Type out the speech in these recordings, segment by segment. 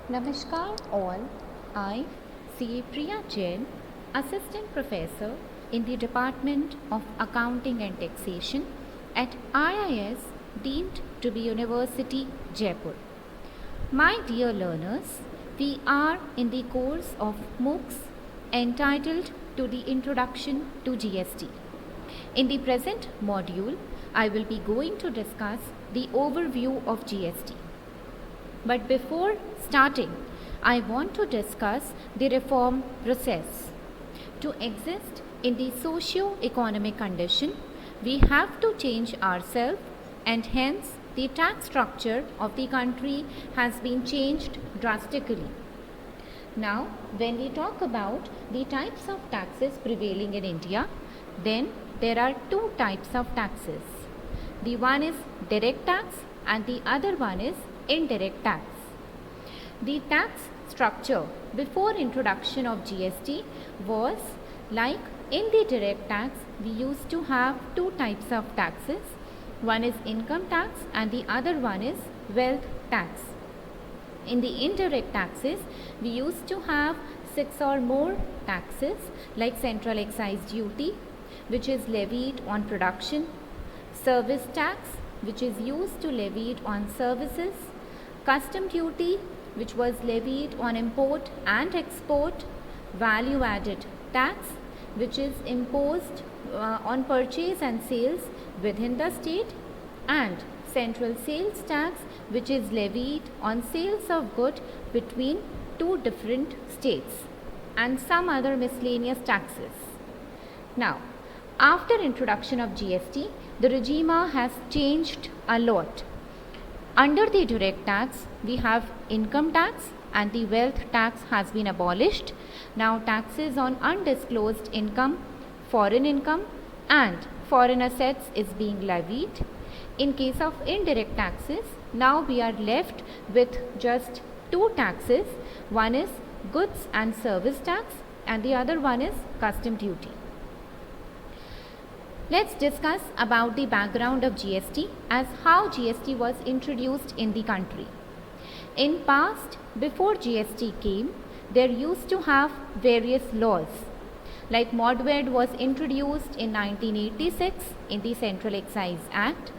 Namaskar all. I, C. Priya Jain, Assistant Professor in the Department of Accounting and Taxation at IIS, deemed to be University, Jaipur. My dear learners, we are in the course of MOOCs entitled to the Introduction to GST. In the present module, I will be going to discuss the overview of GST. But before starting, I want to discuss the reform process. To exist in the socio-economic condition, we have to change ourselves, and hence the tax structure of the country has been changed drastically. Now, when we talk about the types of taxes prevailing in India, then there are two types of taxes. The one is direct tax and the other one is indirect tax. The tax structure before introduction of GST was like in the direct tax we used to have two types of taxes. One is income tax and the other one is wealth tax. In the indirect taxes we used to have 6 or more taxes like central excise duty, which is levied on production, service tax, which is used to levied on services, custom duty, which was levied on import and export, value added tax, which is imposed on purchase and sales within the state, and central sales tax, which is levied on sales of goods between two different states, and some other miscellaneous taxes. Now, after introduction of GST, the regime has changed a lot. Under the direct tax, we have income tax and the wealth tax has been abolished. Now taxes on undisclosed income, and foreign assets is being levied. In case of indirect taxes, now we are left with just two taxes. One is goods and service tax and the other one is custom duty. Let's discuss about the background of GST as how GST was introduced in the country. In past, before GST came, there used to have various laws. Like MODVED was introduced in 1986 in the Central Excise Act.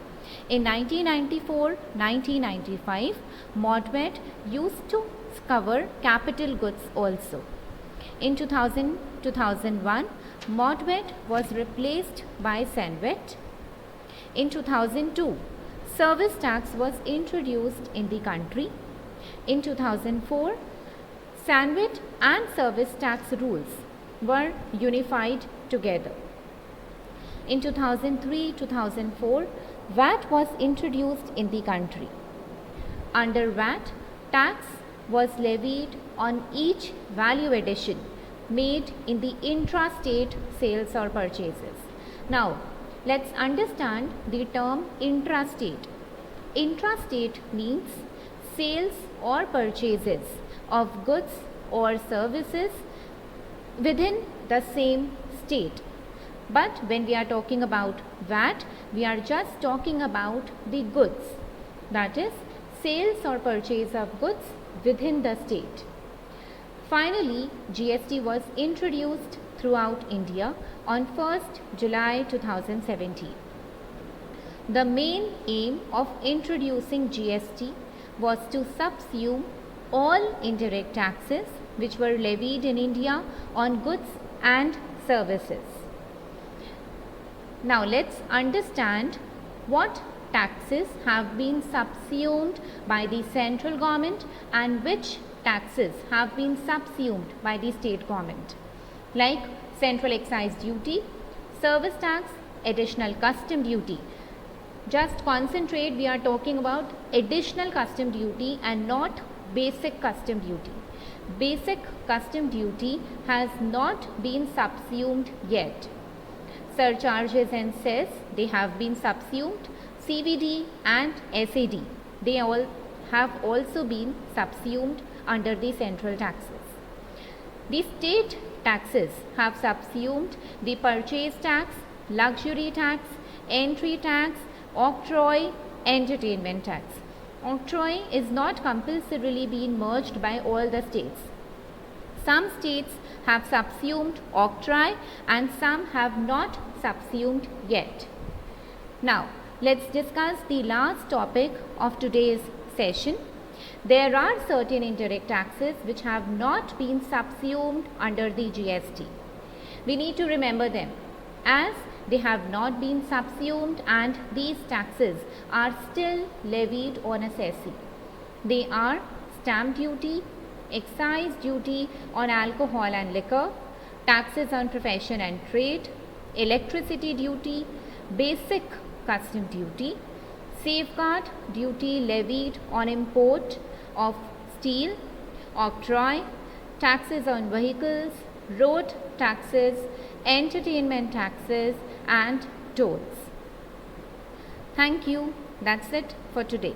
In 1994-1995, MODVED used to cover capital goods also. In 2000-2001, MODVED was replaced by SANVET. In 2002, service tax was introduced in the country. In 2004, SANVET and service tax rules were unified together. In 2003-2004, VAT was introduced in the country. Under VAT, tax was levied on each value addition made in the intrastate sales or purchases. Now, let's understand the term intrastate. Intrastate means sales or purchases of goods or services within the same state. But when we are talking about VAT, we are just talking about the goods, that is, sales or purchase of goods within the state. Finally, GST was introduced throughout India on 1st July 2017. The main aim of introducing GST was to subsume all indirect taxes which were levied in India on goods and services. Now let's understand what taxes have been subsumed by the central government and which taxes have been subsumed by the state government, like central excise duty, service tax, additional custom duty. Just concentrate, we are talking about additional custom duty and not basic custom duty. Basic custom duty has not been subsumed yet. Surcharges and cess, they have been subsumed. CVD and SAD, they all have also been subsumed under the central taxes. The state taxes have subsumed the purchase tax, luxury tax, entry tax, octroi, entertainment tax. octroi is not compulsorily being merged by all the states. Some states have subsumed octroi and some have not subsumed yet. Now, let's discuss the last topic of today's session. There are certain indirect taxes which have not been subsumed under the GST. We need to remember them as they have not been subsumed and these taxes are still levied on assessee. They are stamp duty, excise duty on alcohol and liquor, taxes on profession and trade, electricity duty, basic custom duty, safeguard duty levied on import of steel, octroi, taxes on vehicles, road taxes, entertainment taxes and tolls. Thank you. That's it for today.